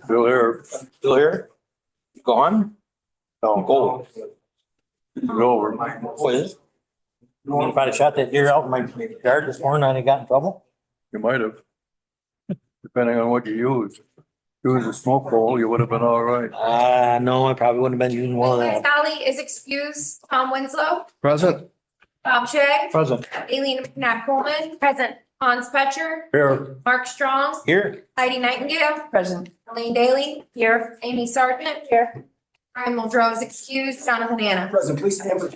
Still here. Still here? Gone? No, go. Go over. What is it? If I'd have shot that deer out in my yard this morning, I'd have got in trouble. You might have. Depending on what you use. Use a smoke bowl, you would have been all right. No, I probably wouldn't have been using one of Liz that. Sally is excused. Tom Winslow, Present. Bob Shea, Present. Aileen McCollum. Present. Hans Petcher, Here. Mark Strong, Here. Heidi Nightingale. Present. Elaine Daly. Here. Amy Sargent. Here. Brian Muldrow is excused. Jonathan Anna. President, please stand for.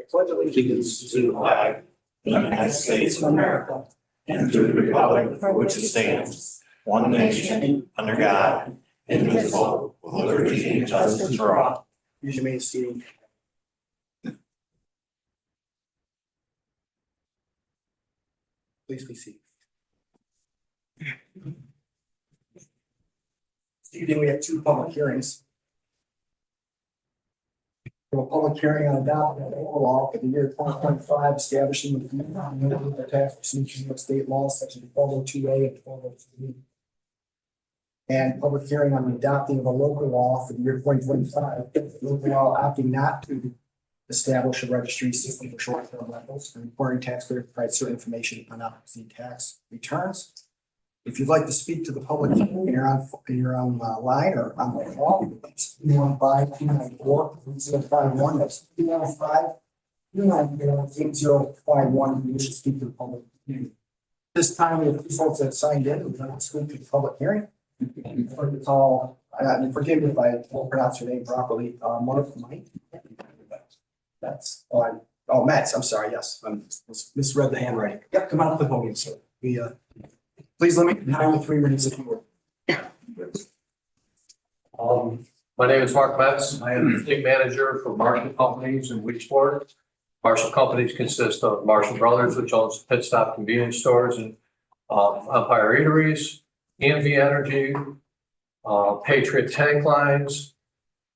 Pledge allegiance to the flag of the United States of America and to the republic for which it stands, one nation, under God, indivisible, with liberty and justice for all. Use your main seating. Please be seated. This evening, we have two public hearings. We have a public hearing on adopting an overall law for the year 2025, establishing the minimum tax procedures of state law, section 1202A and 1202B. And public hearing on the adopting of a local law for the year 2025, local law opting not to establish a registry system for short-term rentals and requiring taxpayers to provide certain information on opposite tax returns. If you'd like to speak to the public, you're on line or on the call, it's 215-294-3051. That's 215-294-8051. You should speak to the public. This time we have two folks that signed in. We're going to speak to the public hearing. For the call, forgive me if I won't pronounce your name properly. Mark Mike. That's Metz. I'm sorry. Yes, I misread the handwriting. Yep, come on up to the podium, sir. Please limit your time to 3 minutes if you will. My name is Mark Metz. I am the fleet manager for Marshall Companies in Weedsport. Marshall Companies consist of Marshall Brothers, which owns Pit Stop convenience stores and Empire Eateries, EMV Energy, Patriot Tank Lines,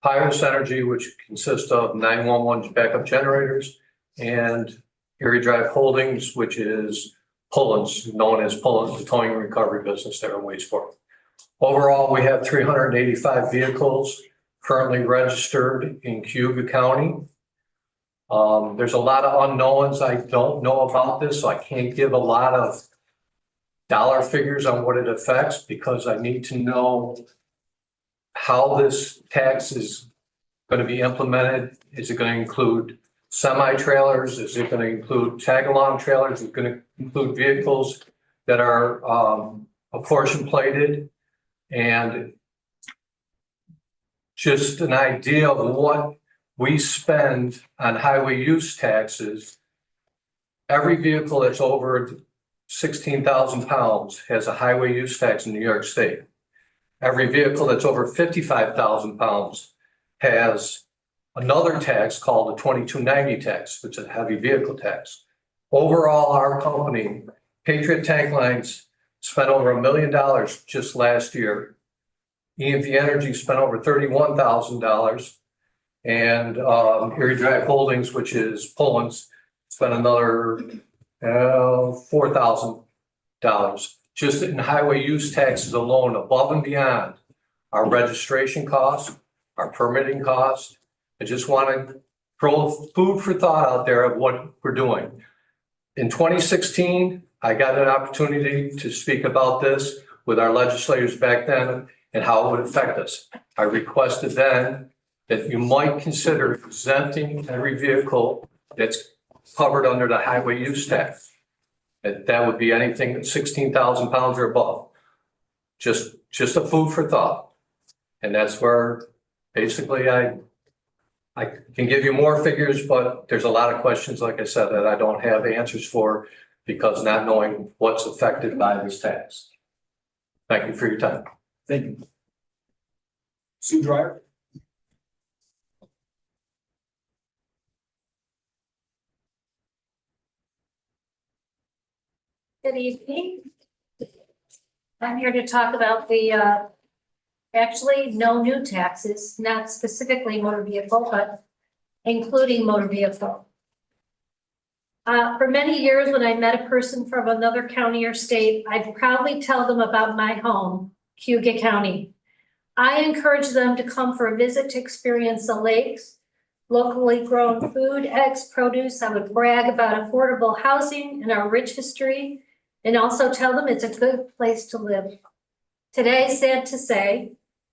Pyrus Energy, which consists of 911 backup generators, and Erie Drive Holdings, which is Pullens, known as Pullens, the towing and recovery business there in Weedsport. Overall, we have 385 vehicles currently registered in Cayuga County. There's a lot of unknowns. I don't know about this, so I can't give a lot of dollar figures on what it affects because I need to know how this tax is going to be implemented. Is it going to include semi-trailers? Is it going to include tag-along trailers? Is it going to include vehicles that are apportion plated? And just an idea of what we spend on highway use taxes. Every vehicle that's over 16,000 pounds has a highway use tax in New York State. Every vehicle that's over 55,000 pounds has another tax called the 2290 tax, which is a heavy vehicle tax. Overall, our company, Patriot Tank Lines, spent over $1 million just last year. EMV Energy spent over $31,000. And Erie Drive Holdings, which is Pullens, spent another $4,000 just in highway use taxes alone, above and beyond our registration costs, our permitting costs. I just want to throw food for thought out there of what we're doing. In 2016, I got an opportunity to speak about this with our legislators back then and how it would affect us. I requested then that you might consider exempting every vehicle that's covered under the highway use tax. That would be anything that's 16,000 pounds or above. Just a food for thought. And that's where basically I can give you more figures, but there's a lot of questions, like I said, that I don't have answers for because not knowing what's affected by this tax. Thank you for your time. Thank you. Sue Dreyer. Good evening. I'm here to talk about the, actually no new taxes, not specifically motor vehicle, but including motor vehicle. For many years, when I met a person from another county or state, I'd proudly tell them about my home, Cayuga County. I encourage them to come for a visit to experience the lakes, locally grown food, eggs, produce. I would brag about affordable housing and our rich history, and also tell them it's a good place to live. Today, sad to say,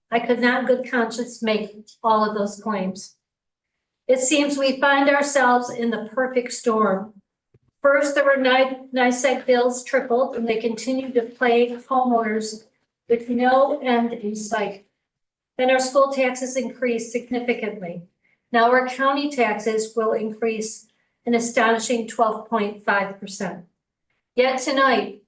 I could not in good conscience make all of those claims. It seems we find ourselves in the perfect storm. First, there were NICEAG bills tripled, and they continue to plague homeowners with no end in sight. Then our school taxes increased significantly. Now our county taxes will increase an astonishing 12.5%. Yet tonight,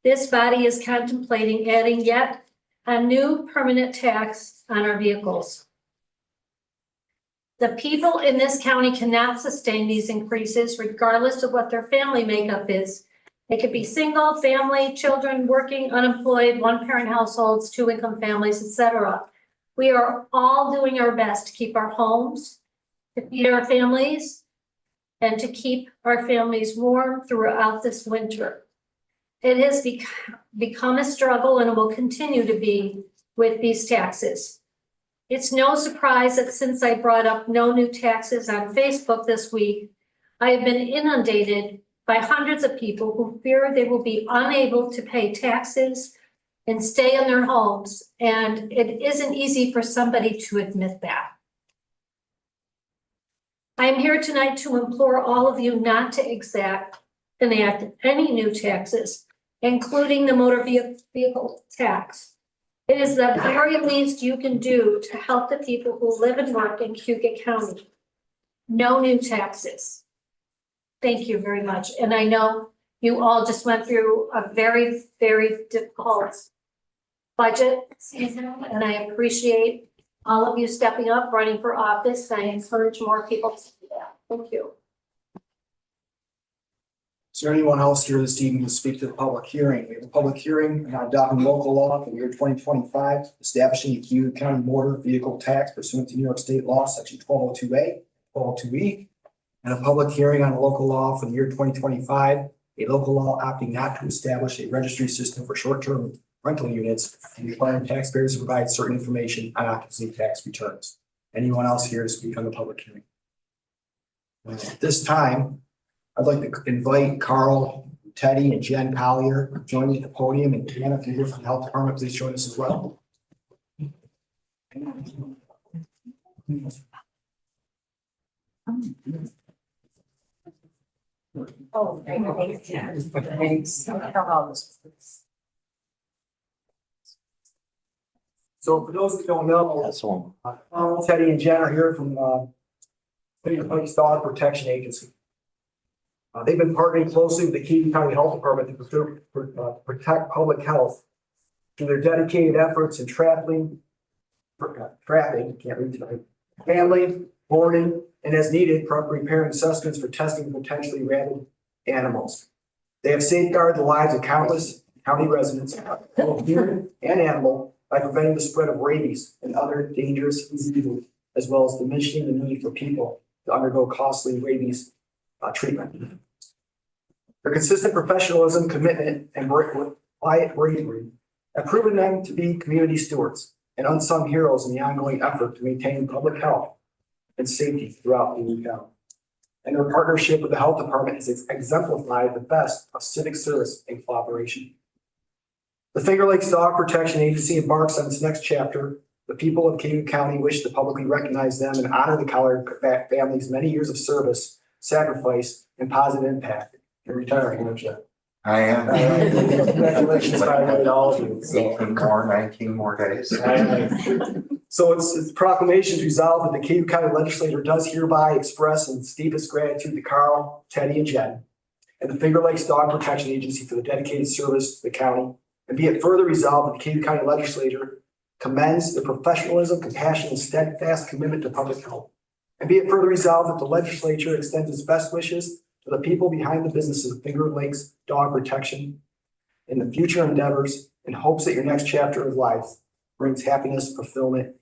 this body is contemplating adding yet a new permanent tax on our vehicles. The people in this county cannot sustain these increases regardless of what their family makeup is. They could be single, family, children, working, unemployed, one-parent households, two-income families, etc. We are all doing our best to keep our homes, to feed our families, and to keep our families warm throughout this winter. It has become a struggle and it will continue to be with these taxes. It's no surprise that since I brought up no new taxes on Facebook this week, I have been inundated by hundreds of people who fear they will be unable to pay taxes and stay in their homes. And it isn't easy for somebody to admit that. I am here tonight to implore all of you not to enact any new taxes, including the motor vehicle tax. It is the very least you can do to help the people who live and work in Cayuga County. No new taxes. Thank you very much. And I know you all just went through a very, very difficult budget season, and I appreciate all of you stepping up, running for office. I encourage more people to do that. Thank you. Is there anyone else here this evening to speak to the public hearing? We have a public hearing on adopting local law for the year 2025, establishing a Cayuga County motor vehicle tax pursuant to New York State law, section 1202A, 1202E, and a public hearing on a local law for the year 2025, a local law opting not to establish a registry system for short-term rental units and requiring taxpayers to provide certain information on occupancy tax returns. Anyone else here to speak on the public hearing? At this time, I'd like to invite Carl, Teddy, and Jen Collier to join me at the podium. And Deanna, if you're here from the health department, please join us as well. Oh, thanks. So for those who don't know, That's one. Carl, Teddy, and Jen are here from Cayuga Dog Protection Agency. They've been partnering closely with the Cayuga County Health Department to protect public health through their dedicated efforts in trapping, family, boarding, and as needed, preparing assessments for testing potentially rabid animals. They have safeguarded the lives of countless county residents, both human and animal, by preventing the spread of rabies and other dangerous diseases, as well as diminishing the need for people to undergo costly rabies treatment. Their consistent professionalism, commitment, and quiet bravery have proven them to be community stewards and unsung heroes in the ongoing effort to maintain public health and safety throughout the county. And their partnership with the health department has exemplified the best of civic service and cooperation. The Finger Lakes Dog Protection Agency embarks on its next chapter. The people of Cayuga County wish to publicly recognize them and honor the Collier family's many years of service, sacrifice, and positive impact. You're retiring, aren't you? I am. Congratulations to all of you. 19 more days. So it's proclamations resolved that the Cayuga County Legislature does hereby express its deepest gratitude to Carl, Teddy, and Jen, and the Finger Lakes Dog Protection Agency for the dedicated service to the county. And be it further resolved that the Cayuga County Legislature commends the professionalism, compassion, and steadfast commitment to public health. And be it further resolved that the legislature extends its best wishes to the people behind the businesses of Finger Lakes Dog Protection in the future endeavors, in hopes that your next chapter of life brings happiness, fulfillment,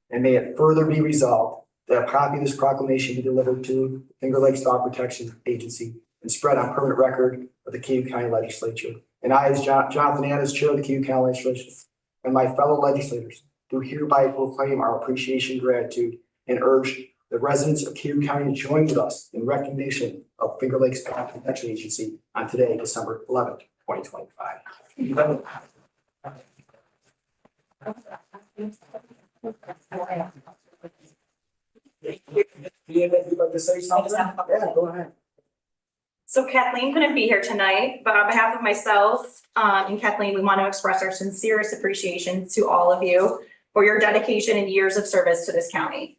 and may it further be resolved that a copy of this proclamation be delivered to Finger Lakes Dog Protection Agency and spread on permanent record of the Cayuga County Legislature. And I, as Jonathan Adams, Chair of the Cayuga County Legislature, and my fellow legislators do hereby proclaim our appreciation and gratitude and urge the residents of Cayuga County to join with us in recognition of Finger Lakes Child Protection Agency on today, December 11th, 2025. You'd like to say something? Yeah, go ahead. So Kathleen couldn't be here tonight, but on behalf of myself and Kathleen, we want to express our sincerest appreciation to all of you for your dedication and years of service to this county.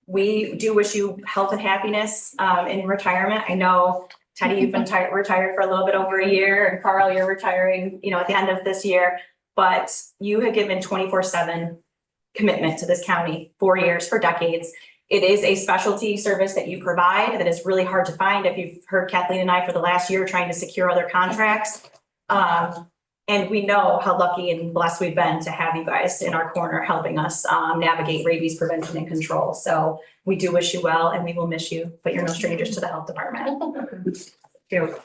We do wish you health and happiness in retirement. I know, Teddy, you've been retired for a little bit over a year, and Carl, you're retiring, at the end of this year, but you have given 24/7 commitment to this county, 4 years, for decades. It is a specialty service that you provide that is really hard to find. If you've heard Kathleen and I for the last year trying to secure other contracts. And we know how lucky and blessed we've been to have you guys in our corner helping us navigate rabies prevention and control. So we do wish you well, and we will miss you, but you're no strangers to the health department. Thank you.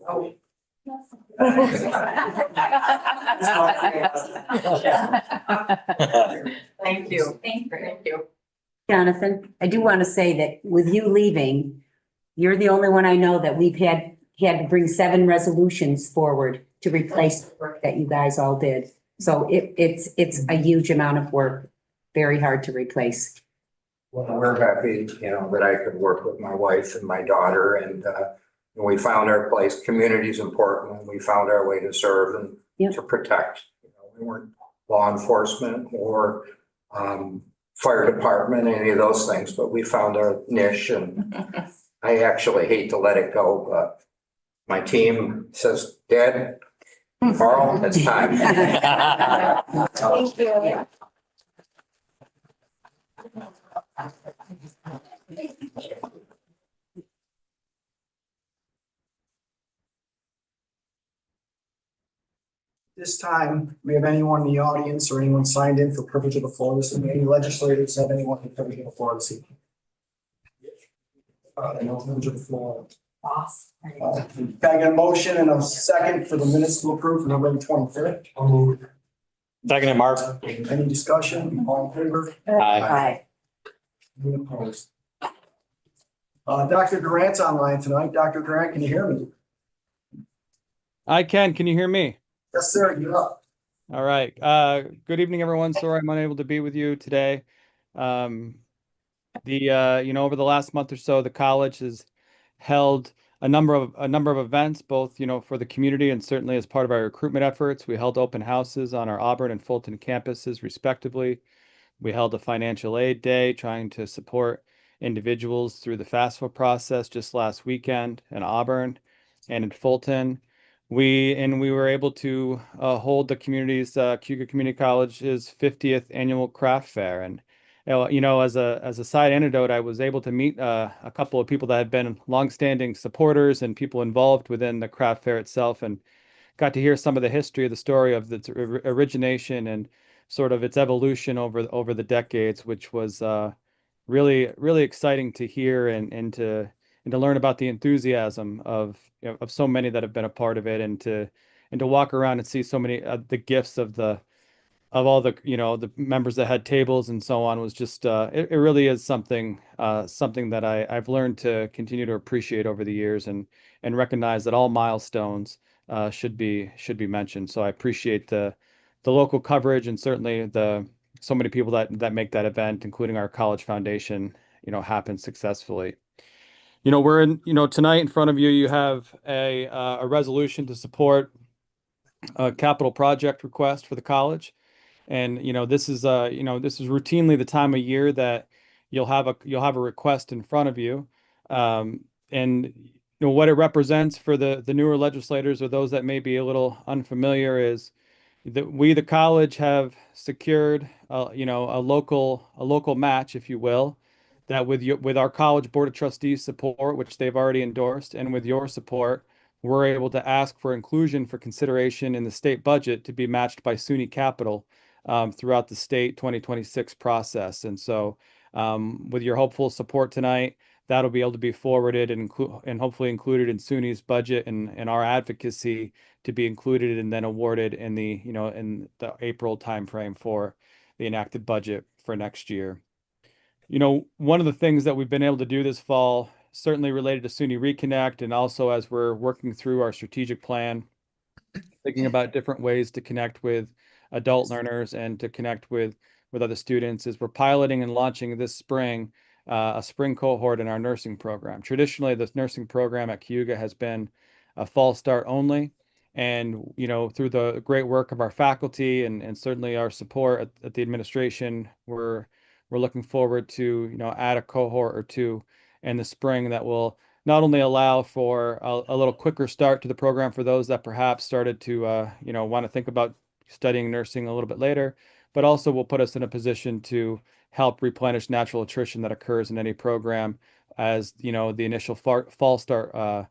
Oh. Thank you. Thank you. Jonathan, I do want to say that with you leaving, you're the only one I know that we've had to bring 7 resolutions forward to replace the work that you guys all did. So it's a huge amount of work, very hard to replace. Well, we're happy, that I could work with my wife and my daughter, and we found our place. Community is important, and we found our way to serve and Yep. to protect. We weren't law enforcement or fire department, any of those things, but we found our niche, and I actually hate to let it go, but my team says, Dad, Carl, it's time. Thank you. This time, do we have anyone in the audience or anyone signed in for privilege of the floor this evening? Any legislators have anyone for privilege of the floor this evening? No privilege of the floor. Boss. Can I get a motion and a second for the minutes to approve for November 25th? Second, Mark. Any discussion? All in favor? Aye. Any opposed? Dr. Durant's online tonight. Dr. Durant, can you hear me? I can. Can you hear me? Yes, sir. You're up. All right. Good evening, everyone. Sorry I'm unable to be with you today. Over the last month or so, the college has held a number of events, both, for the community and certainly as part of our recruitment efforts. We held open houses on our Auburn and Fulton campuses, respectively. We held a financial aid day trying to support individuals through the FAFSA process just last weekend in Auburn and in Fulton. We were able to hold the community's Cayuga Community College's 50th annual craft fair. And as a side anecdote, I was able to meet a couple of people that have been longstanding supporters and people involved within the craft fair itself, and got to hear some of the history of the story of its origination and sort of its evolution over the decades, which was really, really exciting to hear and to learn about the enthusiasm of so many that have been a part of it, and to walk around and see so many the gifts of all the the members that had tables and so on was just it really is something that I've learned to continue to appreciate over the years, and recognize that all milestones should be mentioned. So I appreciate the local coverage, and certainly so many people that make that event, including our college foundation, happen successfully. We're in, tonight in front of you, you have a resolution to support a capital project request for the college. And, this is routinely the time of year that you'll have a request in front of you. And what it represents for the newer legislators, or those that may be a little unfamiliar, is that we, the college, have secured a local match, if you will, that with our College Board of Trustees support, which they've already endorsed, and with your support, we're able to ask for inclusion for consideration in the state budget to be matched by SUNY capital throughout the state 2026 process. And so with your hopeful support tonight, that'll be able to be forwarded and hopefully included in SUNY's budget and our advocacy to be included and then awarded in the, in the April timeframe for the enacted budget for next year. One of the things that we've been able to do this fall, certainly related to SUNY Reconnect, and also as we're working through our strategic plan, thinking about different ways to connect with adult learners and to connect with other students, is we're piloting and launching this spring a spring cohort in our nursing program. Traditionally, this nursing program at Cayuga has been a fall start only. And, through the great work of our faculty and certainly our support at the administration, we're looking forward to, add a cohort or two in the spring that will not only allow for a little quicker start to the program for those that perhaps started to, want to think about studying nursing a little bit later, but also will put us in a position to help replenish natural attrition that occurs in any program as, the initial fall start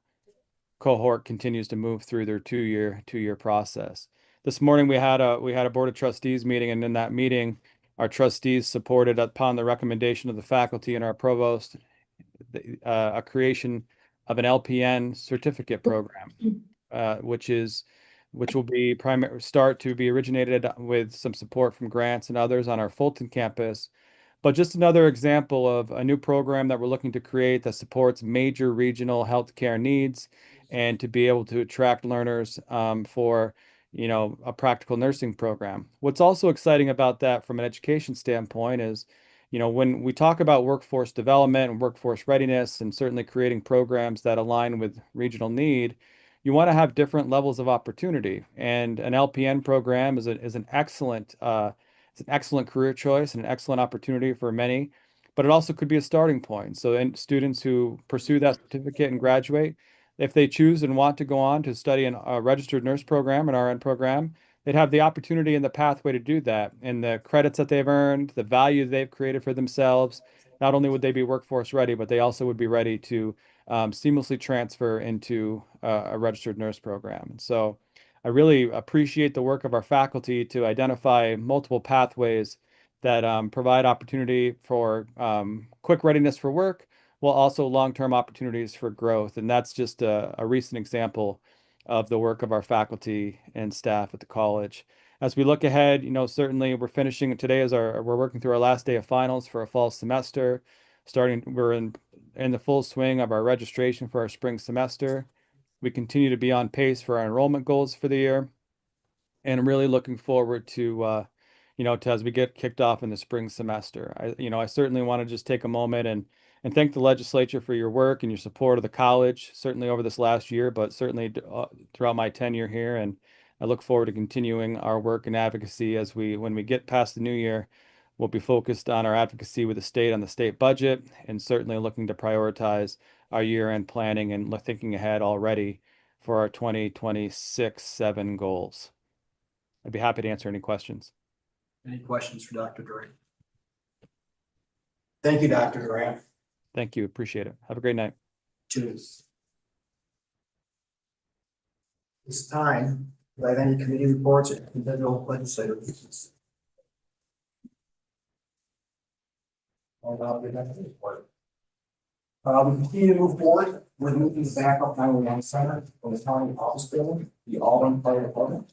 cohort continues to move through their two-year process. This morning we had a board of trustees meeting, and in that meeting, our trustees supported, upon the recommendation of the faculty and our provost, a creation of an LPN certificate program, which will be start to be originated with some support from grants and others on our Fulton campus. But just another example of a new program that we're looking to create that supports major regional healthcare needs and to be able to attract learners for a practical nursing program. What's also exciting about that from an education standpoint is, when we talk about workforce development and workforce readiness and certainly creating programs that align with regional need, you want to have different levels of opportunity. And an LPN program is an excellent career choice and an excellent opportunity for many, but it also could be a starting point. So students who pursue that certificate and graduate, if they choose and want to go on to study a registered nurse program, an RN program, they'd have the opportunity and the pathway to do that. And the credits that they've earned, the value they've created for themselves, not only would they be workforce ready, but they also would be ready to seamlessly transfer into a registered nurse program. And so I really appreciate the work of our faculty to identify multiple pathways that provide opportunity for quick readiness for work, while also long-term opportunities for growth. And that's just a recent example of the work of our faculty and staff at the college. As we look ahead, certainly we're finishing today we're working through our last day of finals for a fall semester. We're in the full swing of our registration for our spring semester. We continue to be on pace for our enrollment goals for the year. And I'm really looking forward to as we get kicked off in the spring semester. I certainly want to just take a moment and thank the legislature for your work and your support of the college, certainly over this last year, but certainly throughout my tenure here. And I look forward to continuing our work and advocacy when we get past the new year. We'll be focused on our advocacy with the state on the state budget, and certainly looking to prioritize our year-end planning and thinking ahead already for our 2026-7 goals. I'd be happy to answer any questions. Any questions for Dr. Durant? Thank you, Dr. Durant. Thank you. Appreciate it. Have a great night. Cheers. This time, do I have any committee reports or individual legislative business? We continue to move forward. We're moving the backup 911 center from the county office building, the Auburn Fire Department.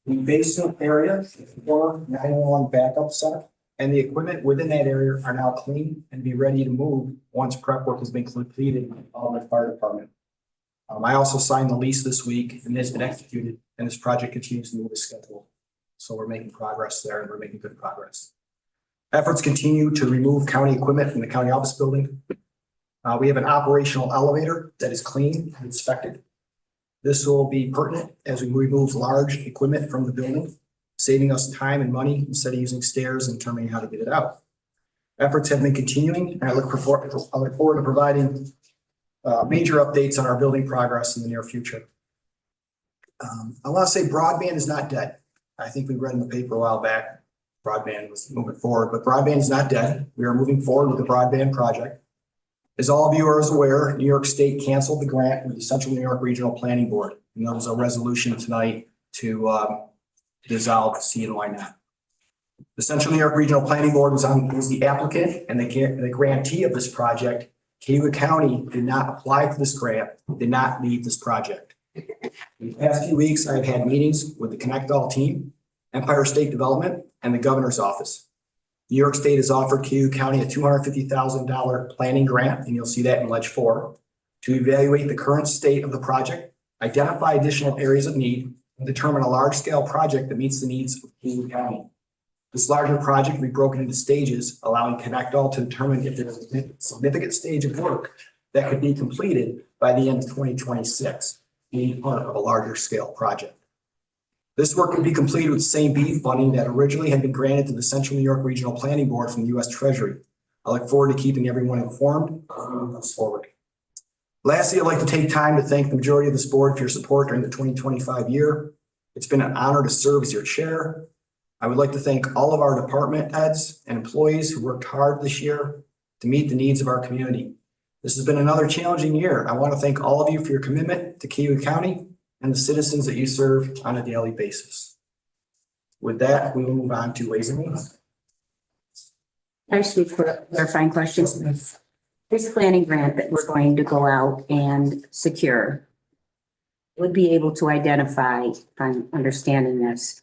The basement area for 911 backup center and the equipment within that area are now clean and be ready to move once prep work has been completed in the Auburn Fire Department. I also signed the lease this week and it's been executed, and this project continues to move as scheduled. So we're making progress there, and we're making good progress. Efforts continue to remove county equipment from the county office building. We have an operational elevator that is clean and inspected. This will be pertinent as we remove large equipment from the building, saving us time and money instead of using stairs and determining how to get it out. Efforts have been continuing, and I look forward to providing major updates on our building progress in the near future. I want to say broadband is not dead. I think we read in the paper a while back, broadband was moving forward, but broadband is not dead. We are moving forward with the broadband project. As all of you are aware, New York State canceled the grant with the Central New York Regional Planning Board. And there was a resolution tonight to dissolve CNY. The Central New York Regional Planning Board was the applicant and the grantee of this project. Cayuga County did not apply for this grant, did not lead this project. In the past few weeks, I've had meetings with the Connect All team, Empire State Development, and the governor's office. New York State has offered Cayuga County a $250,000 planning grant, and you'll see that in Ledge 4, to evaluate the current state of the project, identify additional areas of need, and determine a large-scale project that meets the needs of Cayuga County. This larger project will be broken into stages, allowing Connect All to determine if there is a significant stage of work that could be completed by the end of 2026, being part of a larger scale project. This work would be completed with the same BEAD funding that originally had been granted to the Central New York Regional Planning Board from the U.S. Treasury. I look forward to keeping everyone informed as we move this forward. Lastly, I'd like to take time to thank the majority of this board for your support during the 2025 year. It's been an honor to serve as your chair. I would like to thank all of our department heads and employees who worked hard this year to meet the needs of our community. This has been another challenging year. I want to thank all of you for your commitment to Cayuga County and the citizens that you serve on a daily basis. With that, we will move on to Ways and Means. Actually, for clarifying questions, this planning grant that we're going to go out and secure would be able to identify, if I'm understanding this,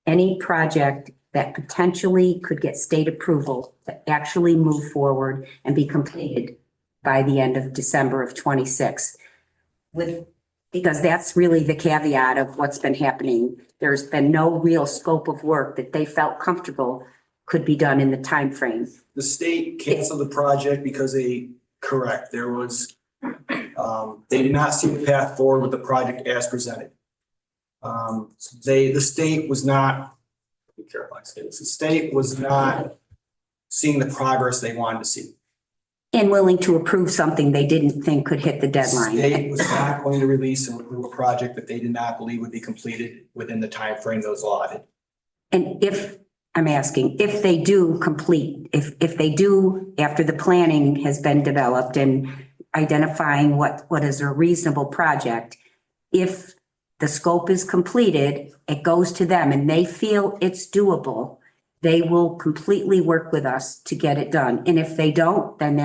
any project that potentially could get state approval to actually move forward and be completed by the end of December of 26. Because that's really the caveat of what's been happening. There's been no real scope of work that they felt comfortable could be done in the time frame. The state canceled the project because there was, they did not see the path forward with the project as presented. The state was not, be careful I say this, the state was not seeing the progress they wanted to see. And willing to approve something they didn't think could hit the The deadline. state was not going to release and approve a project that they did not believe would be completed within the time frame that was allotted. And if, I'm asking, if they do complete, if they do, after the planning has been developed and identifying what is a reasonable project, if the scope is completed, it goes to them and they feel it's doable, they will completely work with us to get it done. And if they don't, then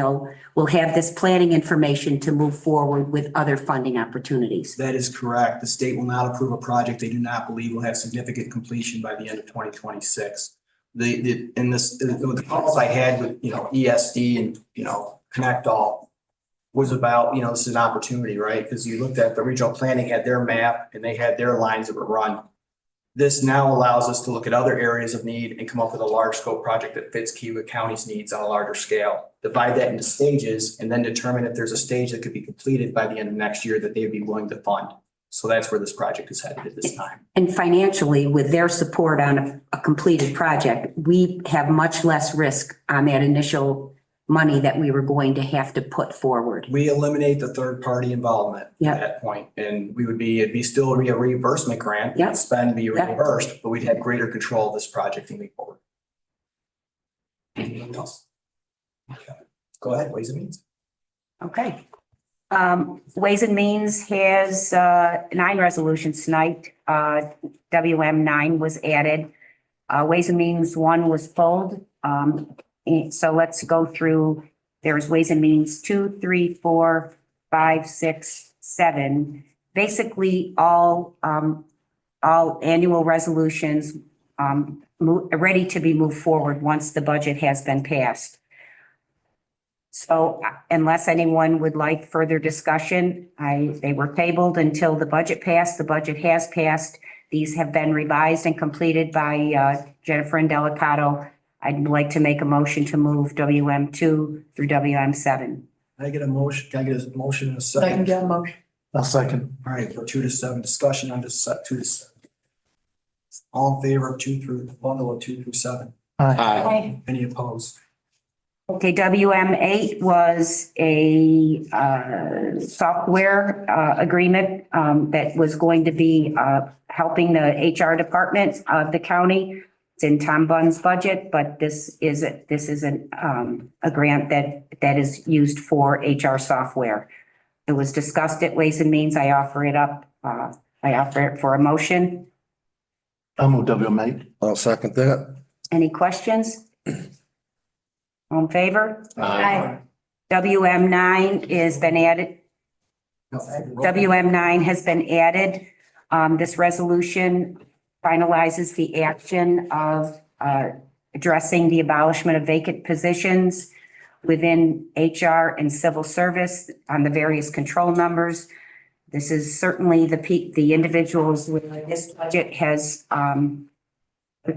we'll have this planning information to move forward with other funding opportunities. That is correct. The state will not approve a project they do not believe will have significant completion by the end of 2026. The calls I had with, ESD and, Connect All was about, this is an opportunity, right? Because you looked at the regional planning had their map and they had their lines that were run. This now allows us to look at other areas of need and come up with a large scope project that fits Cayuga County's needs on a larger scale. Divide that into stages and then determine if there's a stage that could be completed by the end of next year that they'd be willing to fund. So that's where this project is headed at this time. And financially, with their support on a completed project, we have much less risk on that initial money that we were going to have to put forward. We eliminate the third party involvement at that point, and it'd be still a reimbursement grant. Yep. Spend, be reimbursed, but we'd have greater control of this project moving forward. Anything else? Okay. Go ahead, Ways and Means. Okay. Ways and Means has 9 resolutions tonight. WM 9 was added. Ways and Means 1 was pulled. So let's go through. There's Ways and Means 2, 3, 4, 5, 6, 7. Basically, all annual resolutions ready to be moved forward once the budget has been passed. So unless anyone would like further discussion, they were tabled until the budget passed. The budget has passed. These have been revised and completed by Jennifer and Delicato. I'd like to make a motion to move WM 2 through WM 7. Can I get a motion? Can I get a motion in a second? a motion. I'll second. All right, for 2 to 7, discussion on just 2 to 7. All in favor of 2 through bundle of 2 through 7? Okay. Any opposed? Okay, WM 8 was a software agreement that was going to be helping the HR department of the county It's in Tom Bunn's budget, but this is a grant that is used for HR software. It was discussed at Ways and Means. I offer it up. I offer it for a motion. I'll move WM8. I'll second that. Any questions? All in favor? Aye. WM9 has been added. WM9 has been added. This resolution finalizes the action of addressing the abolishment of vacant positions within HR and civil service on the various control numbers. This is certainly the individuals with this budget has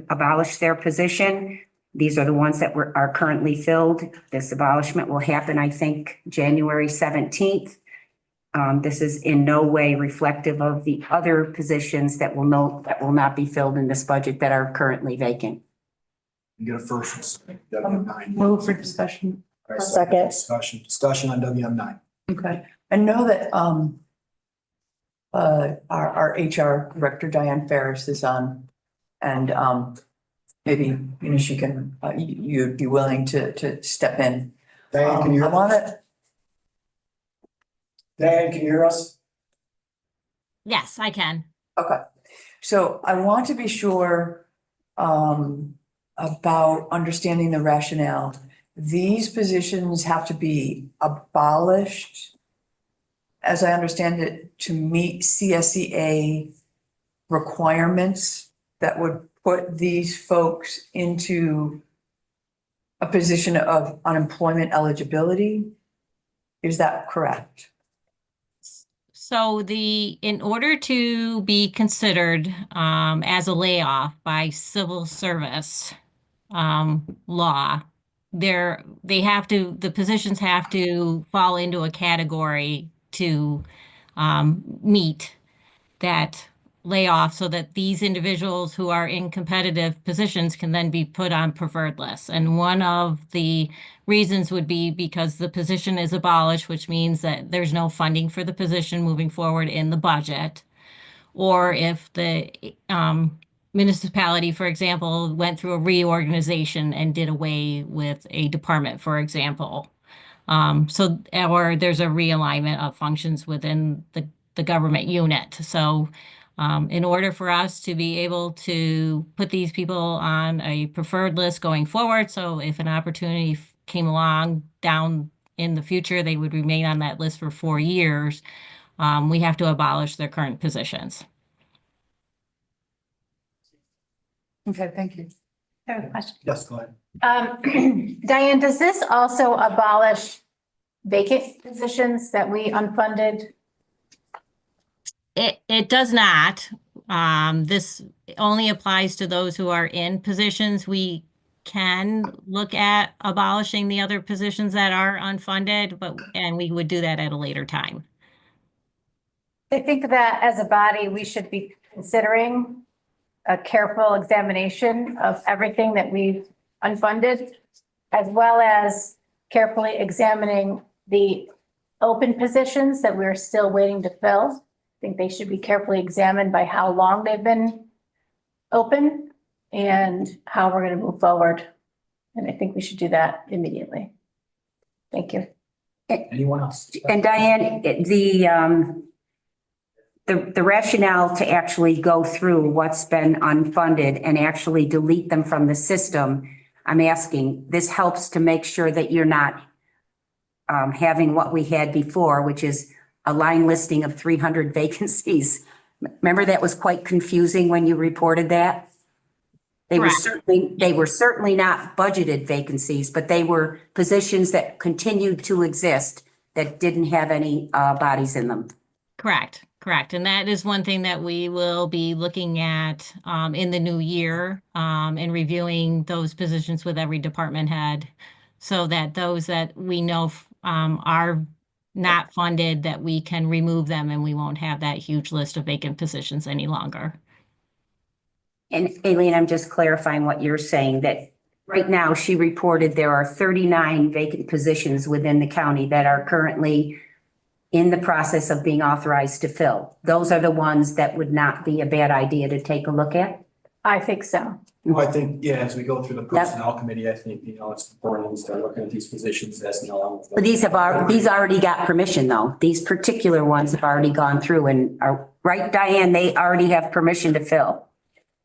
abolished their position. These are the ones that are currently filled. This abolishment will happen, I think, January 17th. This is in no way reflective of the other positions that will not be filled in this budget that are currently vacant. You get a first. W9. Move for discussion. All right, Second. Discussion on WM9. Okay, I know that our HR director, Diane Ferris, is on, and maybe, she can, you'd be willing to step in. Diane, can you I hear want us? to, Diane, can you hear us? Yes, I can. okay, so I want to be sure about understanding the rationale. These positions have to be abolished, as I understand it, to meet CSEA requirements that would put these folks into a position of unemployment eligibility. Is that correct? So in order to be considered as a layoff by civil service law, the positions have to fall into a category to meet that layoff, so that these individuals who are in competitive positions can then be put on preferred lists. And one of the reasons would be because the position is abolished, which means that there's no funding for the position moving forward in the budget. Or if the municipality, for example, went through a reorganization and did away with a department, for example. Or there's a realignment of functions within the government unit. So in order for us to be able to put these people on a preferred list going forward, so if an opportunity came along down in the future, they would remain on that list for 4 years, we have to abolish their current positions. Okay, thank you. I have a question. Yes, go ahead. Diane, does this also abolish vacant positions that we unfunded? It does not. This only applies to those who are in positions. We can look at abolishing the other positions that are unfunded, and we would do that at a later time. I think that as a body, we should be considering a careful examination of everything that we've unfunded, as well as carefully examining the open positions that we're still waiting to fill. I think they should be carefully examined by how long they've been open and how we're going to move forward. And I think we should do that immediately. Thank you. Anyone else? And Diane, the rationale to actually go through what's been unfunded and actually delete them from the system, I'm asking, this helps to make sure that you're not having what we had before, which is a line listing of 300 vacancies. Remember, that was quite confusing when you reported that? They were certainly not budgeted vacancies, but they were positions that continued to exist that didn't have any bodies in them. Correct. And that is one thing that we will be looking at in the new year and reviewing those positions with every department head, so that those that we know are not funded, that we can remove them and we won't have that huge list of vacant positions any longer. And Aileen, I'm just clarifying what you're saying, that right now she reported there are 39 vacant positions within the county that are currently in the process of being authorized to fill. Those are the ones that would not be a bad idea to take a look at? I think so. Well, I think, yeah, as we go through the personnel committee, I think, it's important to start looking at these positions as, But these already got permission though. These particular ones have already gone through and are, right, Diane, they already have permission to fill.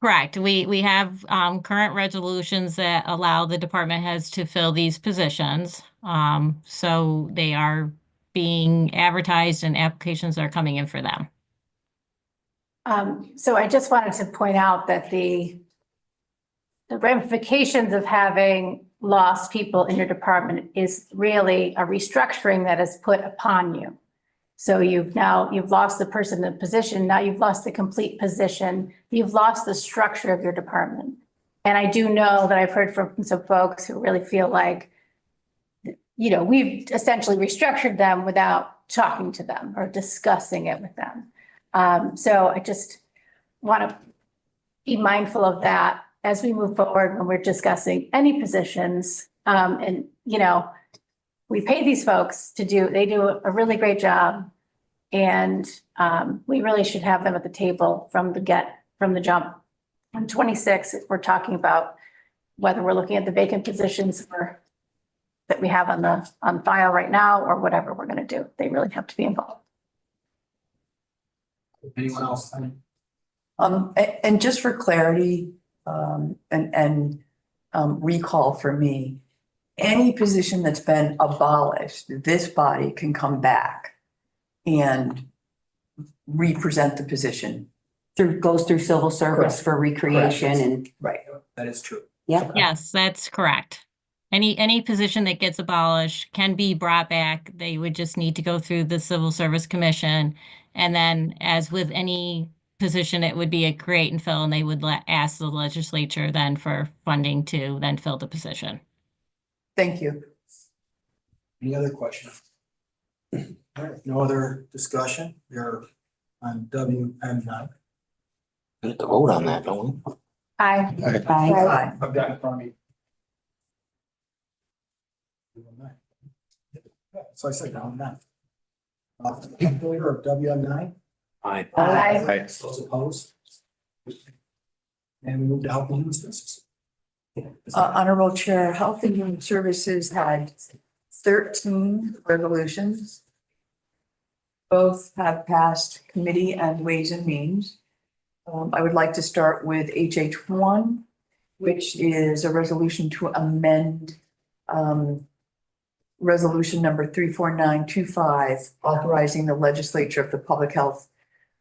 Correct. We have current resolutions that allow the department heads to fill these positions. So they are being advertised and applications are coming in for them. So I just wanted to point out that the ramifications of having lost people in your department is really a restructuring that is put upon you. So you've lost the person in the position, now you've lost the complete position, you've lost the structure of your department. And I do know that I've heard from some folks who really feel like, we've essentially restructured them without talking to them or discussing it with them. So I just want to be mindful of that as we move forward when we're discussing any positions. And we pay these folks they do a really great job. And we really should have them at the table from the jump. On 26, if we're talking about whether we're looking at the vacant positions that we have on file right now or whatever we're going to do, they really have to be involved. anyone else? And just for clarity, and recall for me, any position that's been abolished, this body can come back and represent the position. Goes through civil service Correct. for recreation and. Right. That is true. Yeah. Yes, that's correct. Any position that gets abolished can be brought back. They would just need to go through the Civil Service Commission. And then as with any position, it would be a create and fill, and they would ask the legislature then for funding to then fill the position. Thank you. Any other questions? All right, no other discussion. You're on WM9. We have to vote on that, don't we? Aye. Aye. I've got it in front of me. So I said down nine. In favor of WM9, Aye. Aye. those opposed? And we move to health and human services. Honorable Chair, Health and Human Services had 13 resolutions. Both have passed committee and Ways and Means. I would like to start with HH1, which is a resolution to amend resolution number 34925, authorizing the legislature of the public health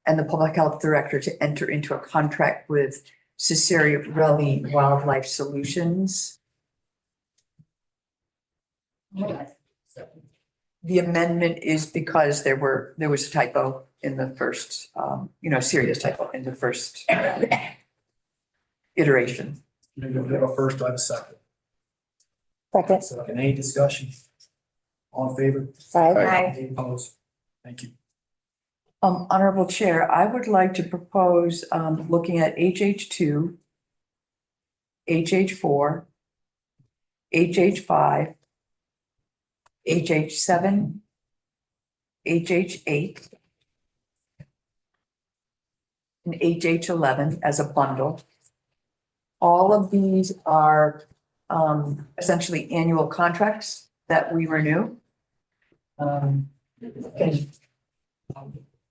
and the public health director to enter into a contract with Ciceri Wildlife Solutions. The amendment is because there was a typo in the first, serious typo in the first iteration. Maybe we'll have a first, do I have a second? Second. Second, any discussion? All in favor? Aye. Any opposed? Thank you. Honorable Chair, I would like to propose looking at HH2, HH4, HH5, HH7, HH8, and HH11 as a bundle. All of these are essentially annual contracts that we renew. Can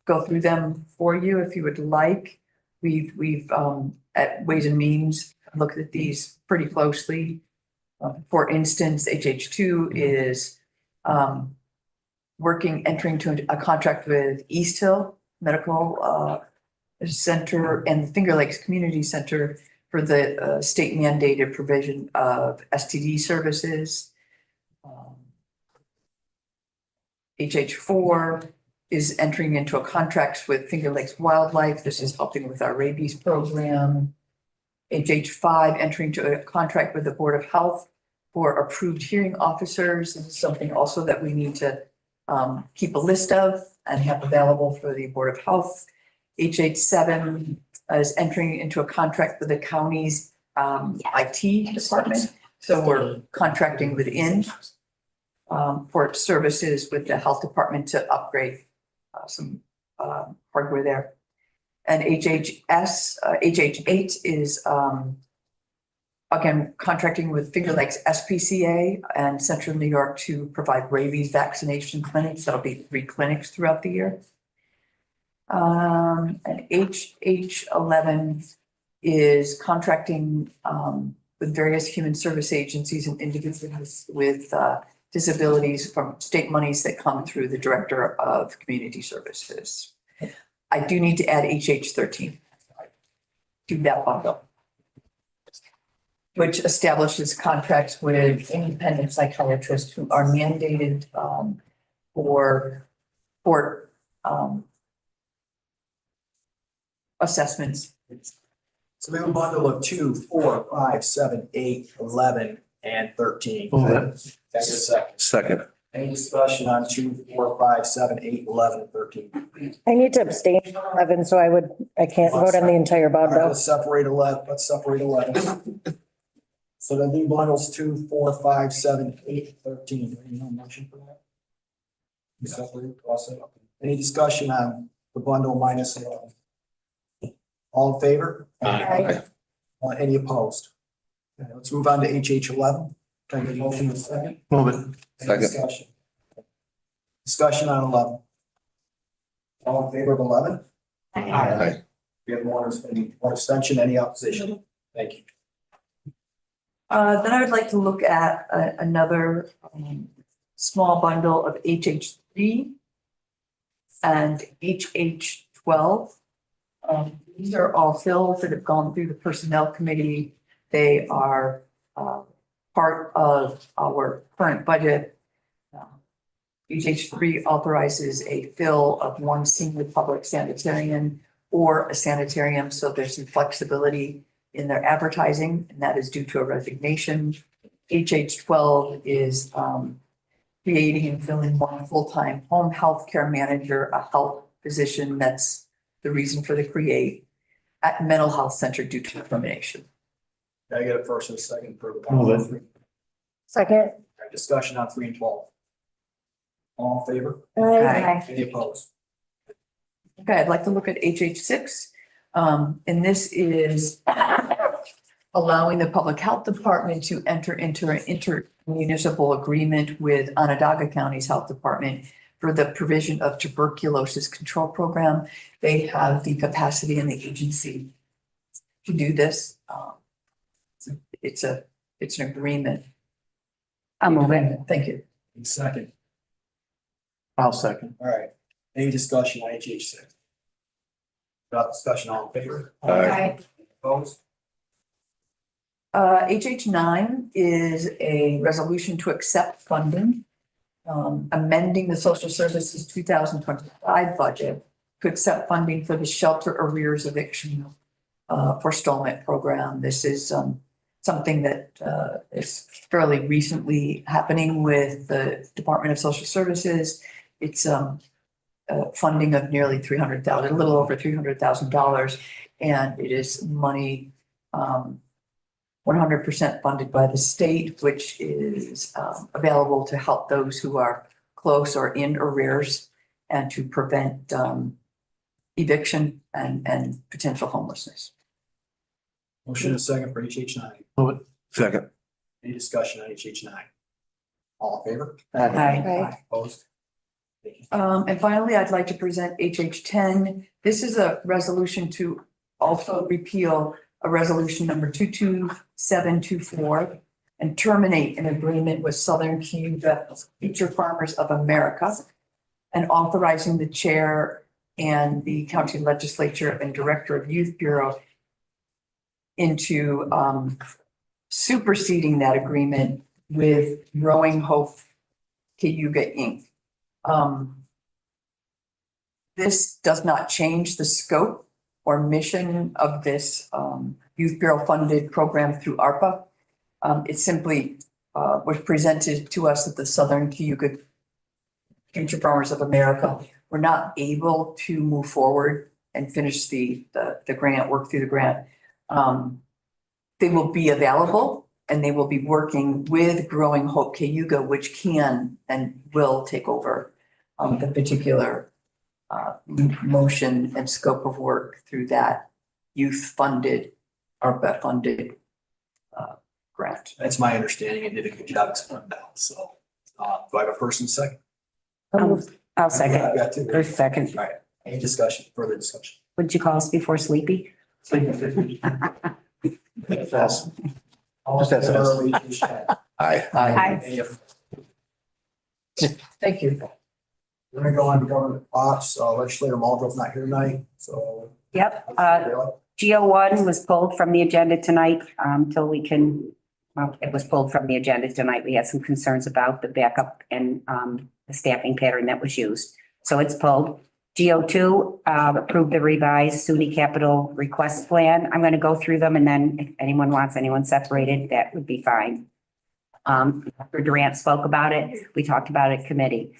go through them for you if you would like. We've at Ways and Means looked at these pretty closely. For instance, HH2 is entering into a contract with East Hill Medical Center and Finger Lakes Community Center for the state mandated provision of STD services. HH4 is entering into a contract with Finger Lakes Wildlife. This is helping with our rabies program. HH5 entering into a contract with the Board of Health for approved hearing officers. This is something also that we need to keep a list of and have available for the Board of Health. HH7 is entering into a contract with the county's IT department. So we're contracting within for services with the health department to upgrade some hardware there. And HH8 is again, contracting with Finger Lakes SPCA and Central New York to provide rabies vaccination clinics. That'll be 3 clinics throughout the year. And HH11 is contracting with various human service agencies and individuals with disabilities from state monies that come through the Director of Community Services. I do need to add HH13 to that bundle, which establishes contracts with independent psychiatrists who are mandated for assessments. So we have a bundle of 2, 4, 5, 7, 8, 11, and 13. Move it. That's a second. Second. Any discussion on 2, 4, 5, 7, 8, 11, and 13? I need to abstain from 11, so I can't vote on the entire All right, bundle. let's separate 11. So the new bundles 2, 4, 5, 7, 8, 13. Do you know a motion for that? You separate, also. Any discussion on the bundle minus 11? All in favor? Aye. Any opposed? Okay, let's move on to HH11. Can I get a motion in a second? Move it. Any Second. discussion? Discussion on 11. All in favor of 11? Aye. We have one abstention, any opposition? Thank you. Then I would like to look at another small bundle of HH3 and HH12. These are all fills that have gone through the Personnel Committee. They are part of our current budget. HH3 authorizes a fill of 1 senior public sanitarian or a sanitarium, so there's some flexibility in their advertising, and that is due to a resignation. HH12 is creating and filling 1 full-time home health care manager, a health position. That's the reason for the create at mental health center due to termination. Can I get a first and a second for the Move it. bundle? Second. All right, discussion on 3 and 12. All in favor? Aye. Any opposed? Okay, I'd like to look at HH6. And this is allowing the Public Health Department to enter into an intermunicipal agreement with Onondaga County's Health Department for the provision of tuberculosis control program. They have the capacity and the agency to do this. It's an agreement. I'll move it. Thank you. Second. I'll second. All right. Any discussion on HH6? Without discussion, all in favor? Aye. Opposed? HH9 is a resolution to accept funding, amending the social services 2025 budget to accept funding for the shelter arrears eviction forestallment program. This is something that is fairly recently happening with the Department of Social Services. It's funding of nearly $300,000, a little over $300,000, and it is money 100% funded by the state, which is available to help those who are close or in arrears and to prevent eviction and potential homelessness. Motion and a second for HH9. Move it. Second. Any discussion on HH9? All in favor? Aye. Opposed? And finally, I'd like to present HH10. This is a resolution to also repeal a resolution number 22724 and terminate an agreement with Southern Cayuga Future Farmers of America and authorizing the chair and the county legislature and director of youth bureau into superseding that agreement with Growing Hope Cayuga Inc. This does not change the scope or mission of this youth bureau funded program through ARPA. It simply was presented to us at the Southern Cayuga Future Farmers of America. We're not able to move forward and finish the grant, work through the grant. They will be available and they will be working with Growing Hope Cayuga, which can and will take over the particular motion and scope of work through that youth funded, ARPA funded Correct. That's my understanding. It did a good job explaining that. So, do I have a first and second? I'll second. I've got two. First, second. All right. Any discussion, further discussion? Would you call us before sleepy? Fast. All in favor, raise your hand. Aye. Aye. Any opposed? Thank you. We're gonna go on to government ops. Legislator Muldrow's not here tonight, so. Yep, GO1 was pulled from the agenda tonight, till we can, well, it was pulled from the agenda tonight. We had some concerns about the backup and, the staffing pattern that was used. So it's pulled. GO2, approved the revised SUNY capital request plan. I'm going to go through them and then if anyone wants anyone separated, that would be fine. Dr. Durant spoke about it. We talked about it at committee.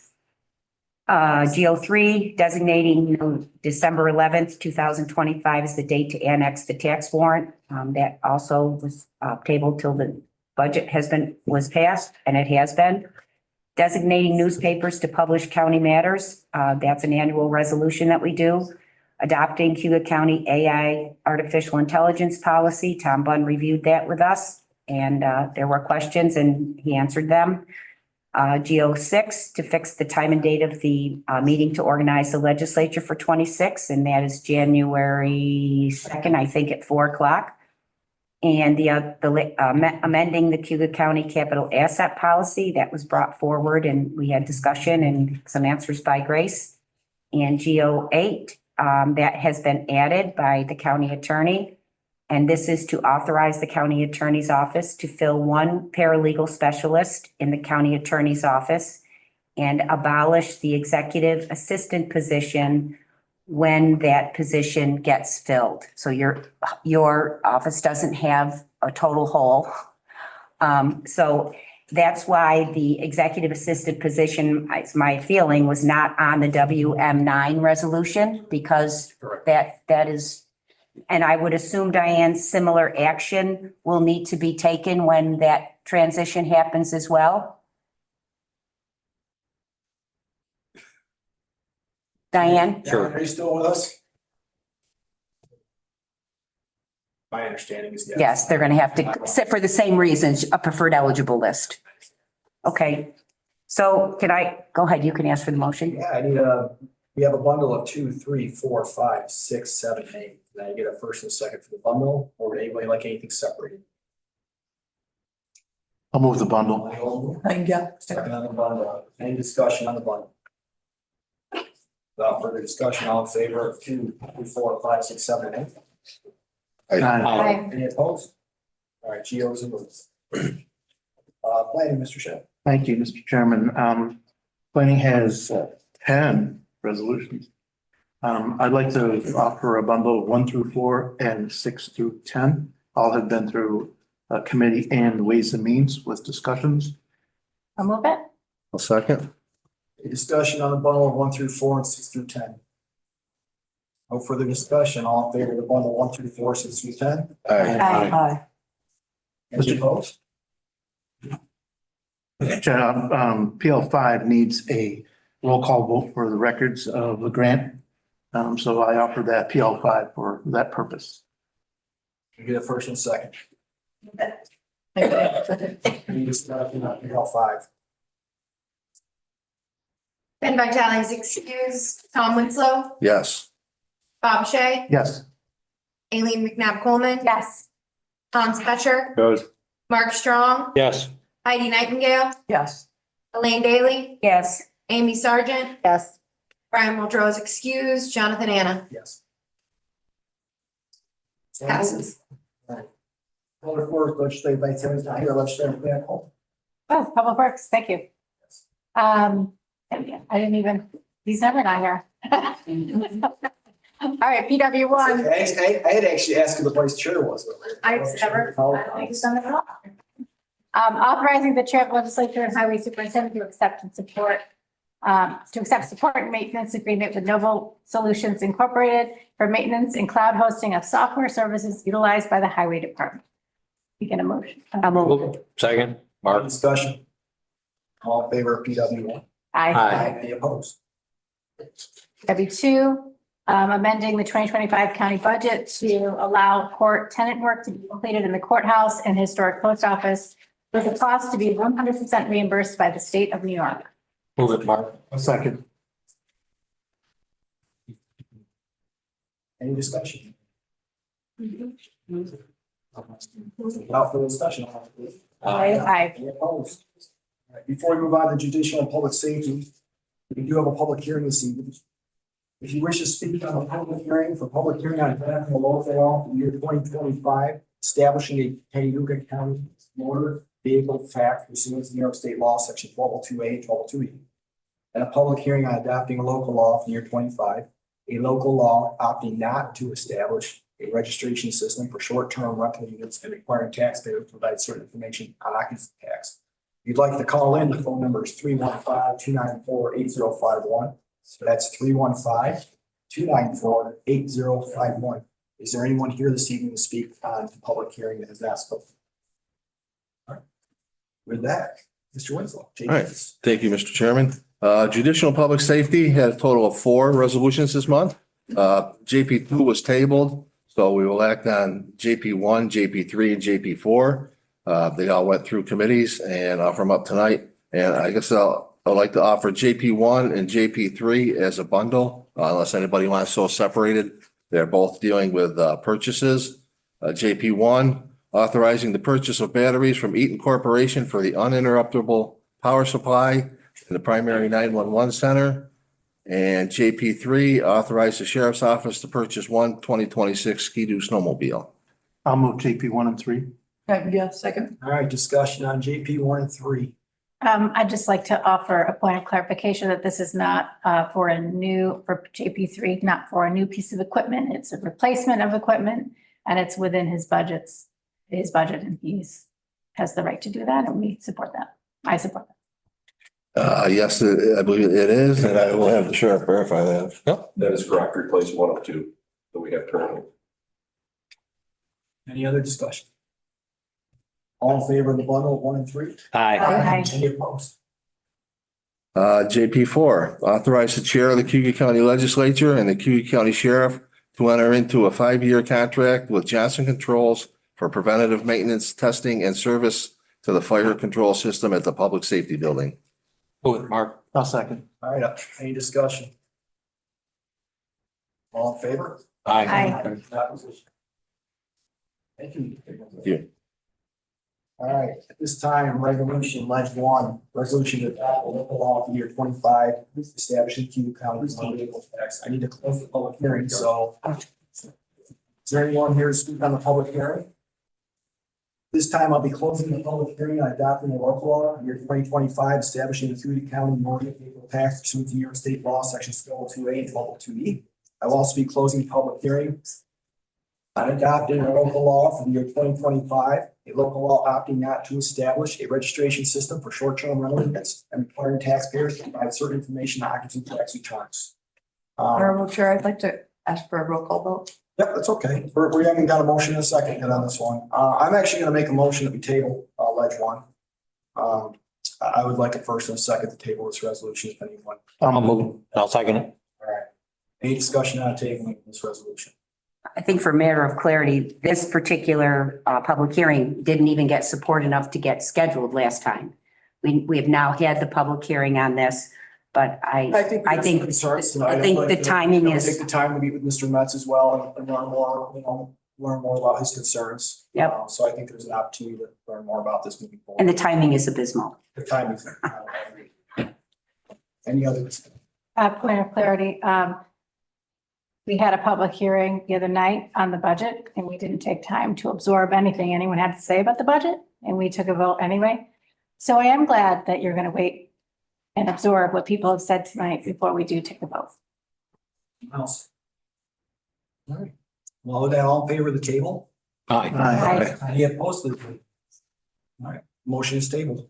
GO3 designating December 11th, 2025 is the date to annex the tax warrant. That also was tabled till the budget was passed, and it has been. Designating newspapers to publish county matters. That's an annual resolution that we do. Adopting Cayuga County AI artificial intelligence policy. Tom Bunn reviewed that with us, and there were questions and he answered them. GO6 to fix the time and date of the meeting to organize the legislature for 26, and that is January 2nd, I think at 4:00. And amending the Cayuga County capital asset policy that was brought forward, and we had discussion and some answers by Grace. And GO8 that has been added by the county attorney. And this is to authorize the county attorney's office to fill one paralegal specialist in the county attorney's office and abolish the executive assistant position when that position gets filled. So your office doesn't have a total hole. So that's why the executive assistant position, it's my feeling, was not on the WM9 resolution because that is. And I would assume, Diane, similar action will need to be taken when that transition happens as well. Diane? Sure. Are you still with us? My understanding is yes. Yes, they're going to have to sit for the same reasons, a preferred eligible list. Okay. So can I, go ahead, you can ask for the motion. Yeah, we have a bundle of 2, 3, 4, 5, 6, 7, 8. Can I get a first and a second for the bundle, or would anybody like anything separated? I'll move the bundle. Second on the bundle. Any discussion on the bundle? Without further discussion, all in favor of 2, 3, 4, 5, 6, 7, 8? Aye. Any opposed? All right, GOs and moves. Planning, Mr. Shea. Thank you, Mr. Chairman. Planning has 10 resolutions. I'd like to offer a bundle of 1 through 4 and 6 through 10. All have been through committee and Ways and Means with discussions. I'll move it. I'll second. Any discussion on the bundle of 1 through 4 and 6 through 10? No further discussion. All in favor of the bundle 1 through 4, 6 through 10? Aye. Any opposed? PL5 needs a roll call vote for the records of the grant. So I offer that PL5 for that purpose. Can I get a first and second? Any discussion on PL5? Ben Vitale's excuse, Tom Winslow, Yes. Bob Shea, Yes. Aileen McNabb Coleman. Yes. Tom Spetcher, Goes. Mark Strong, Yes. Heidi Nightingale, Yes. Elaine Daly, Yes. Amy Sargent, Yes. Brian Muldrow's excuse, Jonathan Anna. Yes. Passes. Public Works, legislative vice chairman is not here, legislative McNabb. Oh, Public Works, thank you. I didn't even, he's never not here. All right, PW1. I had actually asked who the vice chair was. I never, I don't think he's done it at all. Authorizing the chair of legislature and highway superintendent to accept and support, support and maintenance agreement with Novel Solutions Incorporated for maintenance and cloud hosting of software services utilized by the highway department. You get a motion. I'll move. Second. Mark. Discussion. All in favor of PW1? Aye. Any opposed? W2, amending the 2025 county budget to allow court tenant work to be completed in the courthouse and historic post office with the cost to be 100% reimbursed by the state of New York. Move it, Mark. A second. Any discussion? Without further discussion. All in favor? Aye. Any opposed? All right, before we move on to judicial and public safety, we do have a public hearing this evening. If you wish to speak on a public hearing on the local law for the year 2025, establishing a Cayuga County motor vehicle tax pursuant to New York State law, section 1202A and 1202E. And a public hearing on adopting a local law for the year 25, a local law opting not to establish a registration system for short-term rental units and requiring taxpayers to provide certain information on occupancy tax. If you'd like to call in, the phone number is 315-294-8051. So that's 315-294-8051. Is there anyone here this evening to speak on the public hearing that has asked? All right. With that, Mr. Winslow. Take All right. this. Thank you, Mr. Chairman. Judicial and Public Safety had a total of 4 resolutions this month. JP2 was tabled, so we will act on JP1, JP3, and JP4. They all went through committees and offer them up tonight. And I guess I'd like to offer JP1 and JP3 as a bundle, unless anybody wants so separated. They're both dealing with purchases. JP1, authorizing the purchase of batteries from Eaton Corporation for the uninterruptible power supply in the primary 911 center. And JP3, authorize the sheriff's office to purchase one 2026 Ski-Doo snowmobile. I'll move JP1 and 3. Yeah, second. All right, discussion on JP1 and 3. I'd just like to offer a point of clarification that this is not for JP3, not for a new piece of equipment. It's a replacement of equipment and it's within his budget, and has the right to do that, and we support that. I support that. Yes, I believe it is, and I will have the sheriff verify that. Yep. That is correct. Replace one of 2 that we have currently. Any other discussion? All in favor of the bundle of 1 and 3? Aye. Any opposed? JP4, authorize the chair of the Cayuga County Legislature and the Cayuga County Sheriff to enter into a 5-year contract with Johnson Controls for preventative maintenance, testing, and service to the fire control system at the Public Safety Building. Move it, Mark. I'll second. All right, any discussion? All in favor? Aye. Thank you. Thank you. All right, at this time, resolution ledge 1, resolution to adopt a local law for the year 25, establishing Cayuga County motor vehicle tax. I need to close the public hearing, so is there anyone here to speak on the public hearing? This time I'll be closing the public hearing on adopting a local law for the year 2025, establishing the Cayuga County motor vehicle tax pursuant to New York State law, sections 1202A and 1202E. I will also be closing the public hearing on adopting a local law for the year 2025, a local law opting not to establish a registration system for short-term rental units and requiring taxpayers to provide certain information on occupancy tax returns. Honorable Chair, I'd like to ask for a roll call vote. Yep, that's okay. We haven't got a motion in a second yet on this one. I'm actually gonna make a motion that we table, ledge 1. I would like a first and a second to table this resolution if anyone. I'll move. I'll second it. All right. Any discussion on tabling this resolution? I think for a matter of clarity, this particular public hearing didn't even get support enough to get scheduled last time. We have now had the public hearing on this, but I think the timing is. Take the time to meet with Mr. Metz as well and learn more, learn more about his concerns. Yep. So I think there's an opportunity to learn more about this moving forward. And the timing is abysmal. The timing. Any other? Point of clarity, we had a public hearing the other night on the budget and we didn't take time to absorb anything anyone had to say about the budget, and we took a vote anyway. So I am glad that you're going to wait and absorb what people have said tonight before we do take a vote. Else? All right. Well, with that, all in favor of the table? Aye. Any opposed to the table? All right, motion is tabled.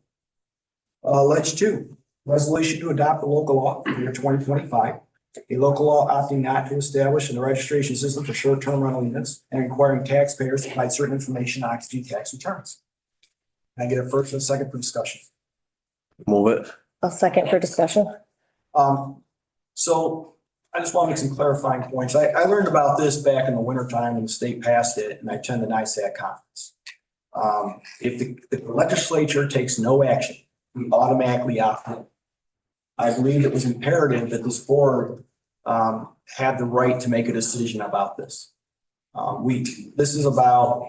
Ledge 2, resolution to adopt a local law for the year 2025. A local law opting not to establish a registration system for short-term rental units and requiring taxpayers to provide certain information on occupancy tax returns. Can I get a first and a second for discussion? Move it. I'll second for discussion. So I just want to make some clarifying points. I learned about this back in the wintertime when the state passed it, and I attended the NISAC conference. If the legislature takes no action, we automatically opt in. I believe it was imperative that this board had the right to make a decision about this. This is about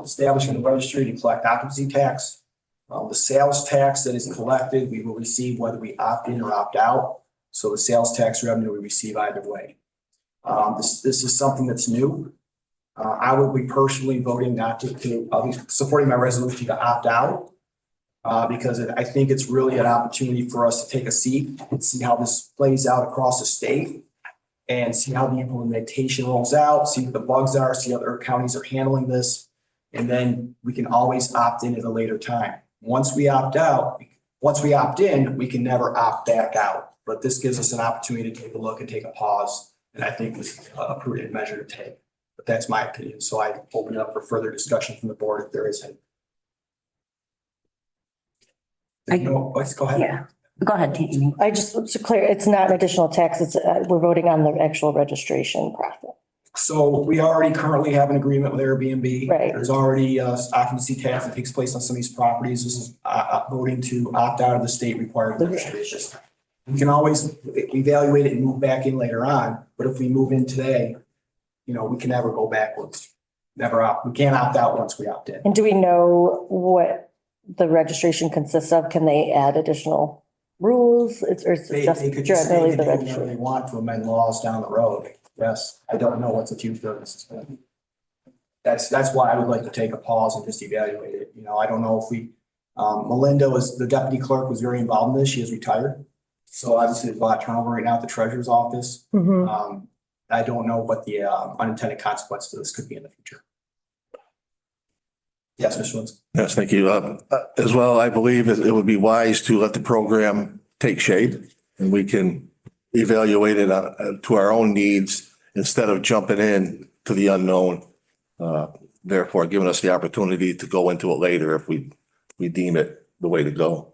establishing a registry to collect occupancy tax. The sales tax that is collected, we will receive whether we opt in or opt out. So the sales tax revenue we receive either way. This is something that's new. I will be personally voting not to I'll be supporting my resolution to opt out. Because I think it's really an opportunity for us to take a seat and see how this plays out across the state. And see how the implementation rolls out, see what the bugs are, see how other counties are handling this. And then we can always opt in at a later time. Once we opt in, we can never opt back out. But this gives us an opportunity to take a look and take a pause. And I think this is a prudent measure to take. But that's my opinion. So I open it up for further discussion from the board if there is any. No, let's go ahead. Yeah, go ahead, Amy. I just, to clear, it's not an additional tax. It's, we're voting on the actual registration process. So we already currently have an agreement with Airbnb. Right. There's already occupancy tax that takes place on some of these properties. This is voting to opt out of the state required registration. We can always evaluate it and move back in later on, but if we move in today, we can never go backwards. We can't opt out once we opt in. And do we know what the registration consists of? Can they add additional rules? Or is it just They could just generally the whatever registration? they want to amend laws down the road. Yes, I don't know what the future of this is going to be. That's why I would like to take a pause and just evaluate it. I don't know if Melinda was, the deputy clerk was very involved in this. She is retired. So obviously there's a lot of turnover right now at the treasurer's office. Mhm. I don't know what the unintended consequences of this could be in the future. Yes, Mr. Woods. Yes, thank you. As well, I believe it would be wise to let the program take shape and we can evaluate it to our own needs instead of jumping in to the unknown. Therefore, giving us the opportunity to go into it later if we deem it the way to go.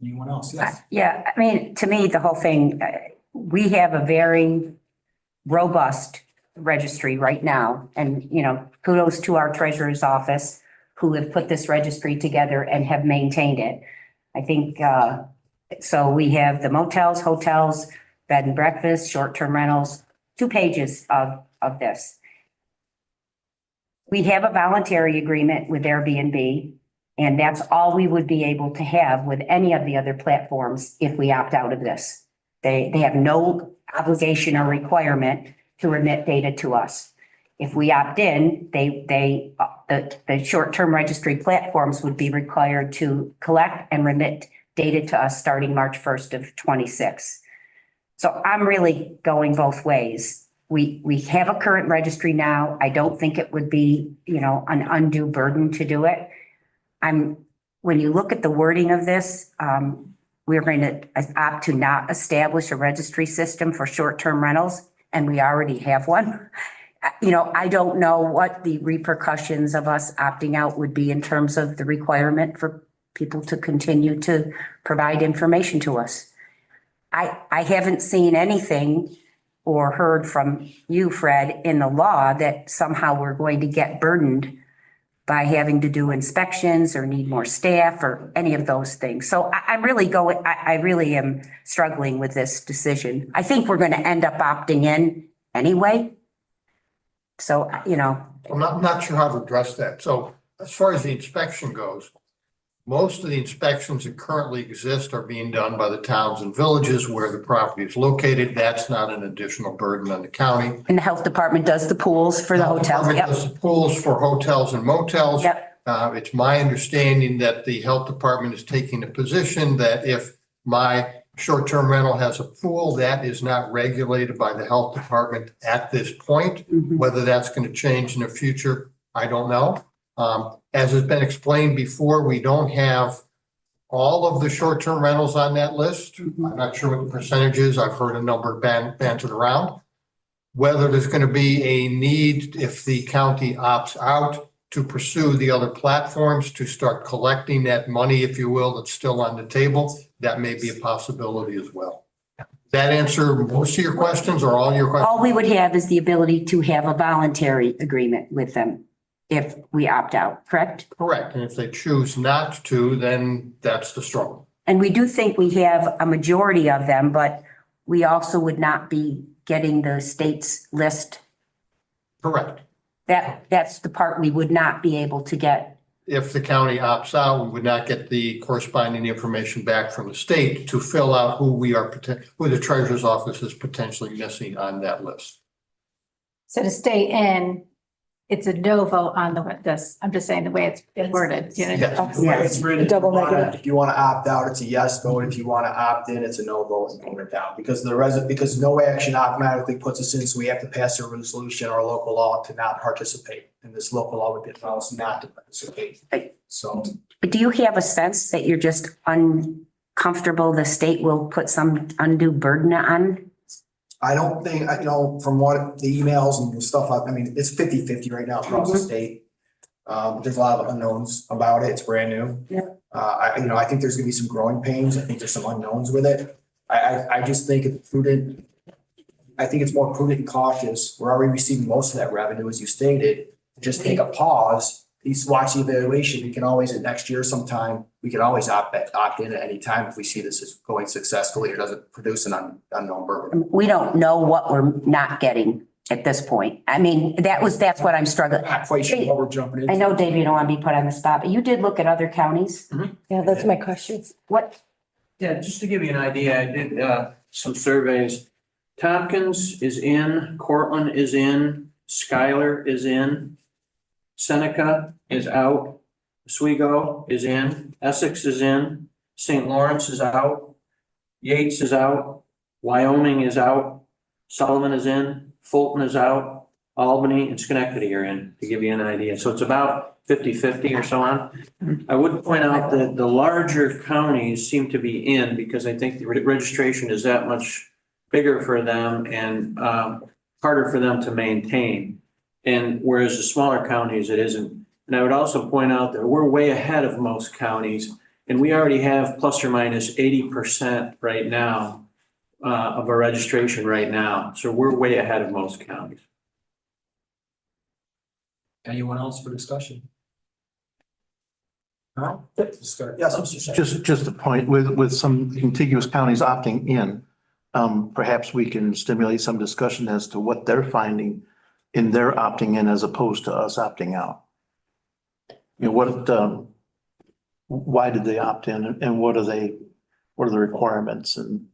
Anyone else? Yes. Yeah, I mean, to me, the whole thing, we have a very robust registry right now. And, kudos to our treasurer's office who have put this registry together and have maintained it. I think, so we have the motels, hotels, bed and breakfast, short-term rentals, 2 pages of this. We have a voluntary agreement with Airbnb, and that's all we would be able to have with any of the other platforms if we opt out of this. They have no obligation or requirement to remit data to us. If we opt in, the short-term registry platforms would be required to collect and remit data to us starting March 1st of 26. So I'm really going both ways. We have a current registry now. I don't think it would be, an undue burden to do it. When you look at the wording of this, we're going to opt to not establish a registry system for short-term rentals, and we already have one. I don't know what the repercussions of us opting out would be in terms of the requirement for people to continue to provide information to us. I haven't seen anything or heard from you, Fred, in the law that somehow we're going to get burdened by having to do inspections or need more staff or any of those things. So I really am struggling with this decision. I think we're going to end up opting in anyway. So, I'm not sure how to address that. So as far as the inspection goes, most of the inspections that currently exist are being done by the towns and villages where the property is located. That's not an additional burden on the county. and the health department does the pools for the hotels. Department Yep. does the pools for hotels and motels. Yep. It's my understanding that the health department is taking a position that if my short-term rental has a pool, that is not regulated by the health department at this point. Mhm. Whether that's going to change in the future, I don't know. As has been explained before, we don't have all of the short-term rentals on that list. I'm not sure what the percentage is. I've heard a number bantered around. Whether there's going to be a need if the county opts out to pursue the other platforms to start collecting that money, if you will, that's still on the table, that may be a possibility as well. That answer most of your questions or all your questions? All we would have is the ability to have a voluntary agreement with them if we opt out, correct? Correct. And if they choose not to, then that's the struggle. And we do think we have a majority of them, but we also would not be getting the state's list. Correct. That's the part we would not be able to get. If the county opts out, we would not get the corresponding information back from the state to fill out who who the treasurer's office is potentially missing on that list. So to stay in, it's a no vote on this. I'm just saying the way it's been worded. You know? Yes. The way it's written, Double negative. if you want to opt out, it's a yes vote. If you want to opt in, it's a no vote and vote it down. Because because no action automatically puts us in, so we have to pass a resolution or a local law to not participate. And this local law would allow us not to participate. So. But do you have a sense that you're just uncomfortable the state will put some undue burden on? I don't think, from what the emails and the stuff, I mean, it's 50-50 right now across the state. There's a lot of unknowns about it. It's brand new. Yeah. I think there's gonna be some growing pains. I think there's some unknowns with it. I just think it's prudent. I think it's more prudent and cautious. We're already receiving most of that revenue, as you stated. Just take a pause, please watch the evaluation. We can always, next year sometime, we can always opt in at any time if we see this is going successfully or doesn't produce an unknown burden. We don't know what we're not getting at this point. I mean, that's what I'm struggling. Not quite sure what we're jumping into. I know, Dave, you don't want to be put on the spot, but you did look at other counties. Yeah, that's my question. What? Yeah, just to give you an idea, I did some surveys. Tompkins is in, Cortland is in, Schuyler is in, Seneca is out, Oswego is in, Essex is in, St. Lawrence is out, Yates is out, Wyoming is out, Sullivan is in, Fulton is out, Albany and Schenectady are in, to give you an idea. So it's about 50-50 or so on. I would point out that the larger counties seem to be in because I think the registration is that much bigger for them and harder for them to maintain. And whereas the smaller counties, it isn't. And I would also point out that we're way ahead of most counties and we already have plus or minus 80% right now of a registration right now. So we're way ahead of most counties. Anyone else for discussion? All right, let's start. Yes, Mr. Shea. Just a point with some contiguous counties opting in, perhaps we can stimulate some discussion as to what they're finding in their opting in as opposed to us opting out. You know, why did they opt in and what are the requirements and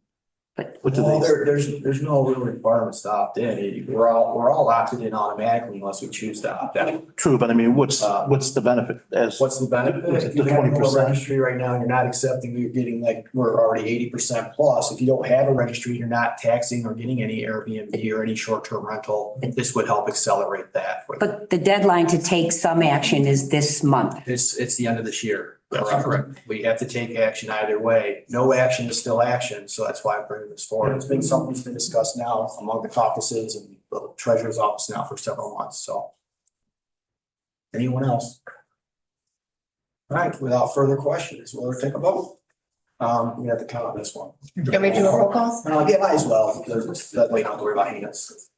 what do Well, they? there's no real requirements to opt in. We're all opted in automatically unless we choose to opt out. True, but I mean, what's the benefit as? What's the benefit? If you The have a 20%. registry right now, and you're not accepting, you're getting we're already 80% plus. If you don't have a registry, you're not taxing or getting any Airbnb or any short-term rental. This would help accelerate that. But the deadline to take some action is this month. It's the end of this year. Correct. We have to take action either way. No action is still action, so that's why I'm bringing this forward. It's been something that's been discussed now among the caucuses and the treasurer's office now for several months, so. Anyone else? All right, without further questions, we'll take a vote. We have to count on this one. Can we do a roll call? Yeah, might as well, because it's that way, not to worry about hands.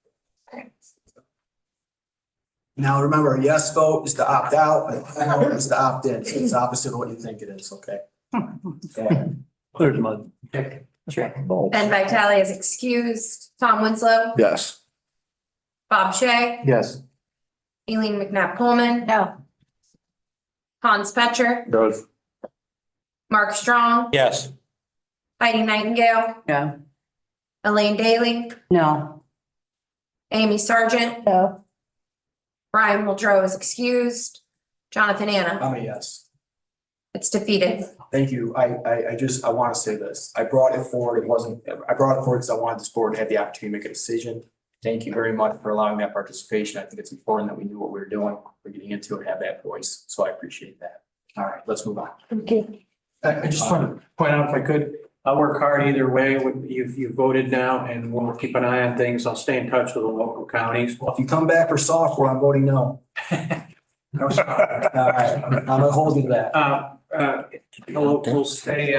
Now, remember, a yes vote is to opt out, a no is to opt in. So it's opposite of what you think it is, okay? Clear as mud. Ben Vitale is excused. Tom Winslow, Yes. Bob Shea, Yes. Eileen McNabb Coleman, No. Hans Petcher, Does. Mark Strong, Yes. Heidi Nightingale, No. Elaine Daly, No. Amy Sargent, No. Brian Muldrow is excused. Jonathan Anna, I'm a yes. it's defeated. Thank you. I want to say this. I brought it forward. I brought it forward because I wanted this board to have the opportunity to make a decision. Thank you very much for allowing that participation. I think it's important that we knew what we were doing. We're getting into it, have that voice. So I appreciate that. All right, let's move on. Okay. I just want to point out if I could, I'll work hard either way. You've voted now and we'll keep an eye on things. I'll stay in touch with the local counties. Well, if you come back for software, I'm voting no. All right, I'm gonna hold you to that. We'll stay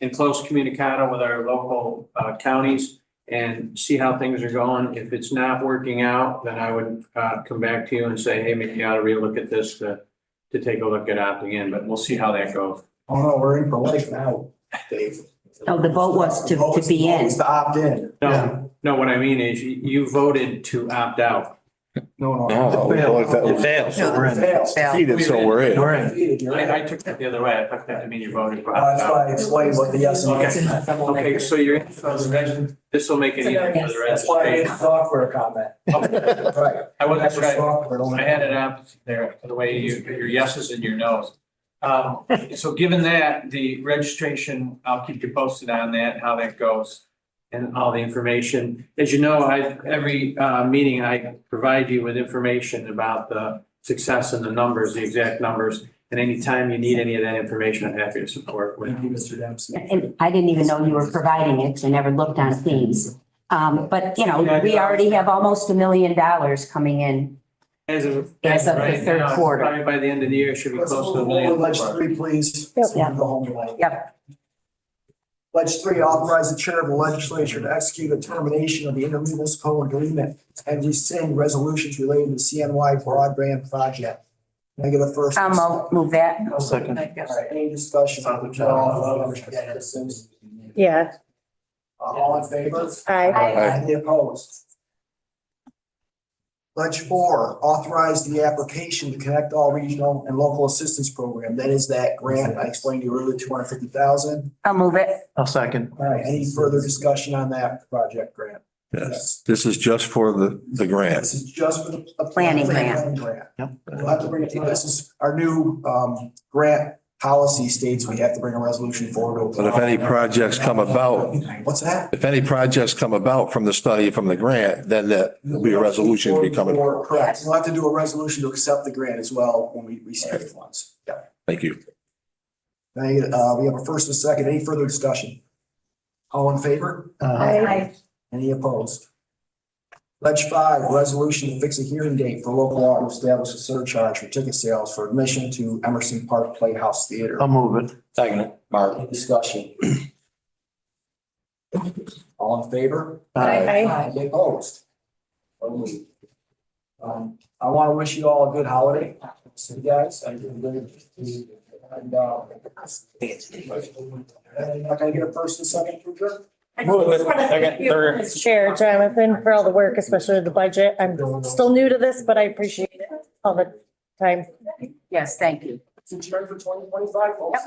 in close communicado with our local counties and see how things are going. If it's not working out, then I would come back to you and say, hey, maybe you ought to relook at this to take a look at opting in, but we'll see how that goes. Oh, no, we're in for life now, Dave. Oh, the vote was to be in. It's to opt in. No, what I mean is you voted to opt out. No. It fails. No, it fails. Defeated, so we're in. I took that the other way. I took that to mean you voted for That's opt why I out. explained what the yes and no. Okay, so you're in for the registration. This will make it easier for the That's why I made registration. the software comment. Right. I wasn't That's sure. what software don't- I had it up there, the way your yeses and your nos. So given that, the registration, I'll keep you posted on that, how that goes and all the information. As you know, every meeting, I provide you with information about the success and the numbers, the exact numbers. And anytime you need any of that information, I'm happy to support with. Thank you, Mr. Dempsey. And I didn't even know you were providing it, 'cause I never looked on Teams. But, you know, we already have almost $1 million coming in. As of As of the right third now, quarter. probably by the end of the year, it should be Let's close to move $1 million. on to Ledge 3, please. Yep. So we can go home tonight. Yep. Ledge 3, authorize the chair of the legislature to execute a termination of the intermunicipal agreement and rescind resolutions related to the CNY broadband project. Can I get a first? I'll move that. Second. All right, any discussion? Yeah. All in favor? Aye. Any opposed? Ledge 4, authorize the application to connect all regional and local assistance program. That is that grant I explained to you earlier, 250,000. I'll move it. I'll second. All right, any further discussion on that project grant? Yes, this is just for the grant. This is just for the Planning grant. planning grant. Yep. We'll have to bring it, this is our new grant policy states we have to bring a resolution forward. But if any projects come about, What's that? if any projects come about from the study, from the grant, then that will be a resolution be coming. Correct. We'll have to do a resolution to accept the grant as well when we receive the funds. Yeah. Thank you. Now, we have a first and a second. Any further discussion? All in favor? Aye. Any opposed? Ledge 5, resolution to fix a hearing date for local law to establish a surcharge for ticket sales for admission to Emerson Park Playhouse Theater. I'll move it. Second, Mark. Any discussion? All in favor? Aye. Any opposed? I want to wish you all a good holiday. See you guys. And can I get a first and second for adjourn? Move it. Second, third. Mr. Chair, Jonathan, for all the work, especially with the budget. I'm still new to this, but I appreciate it all the time. Yes, thank you. It's adjourned for 2025, folks.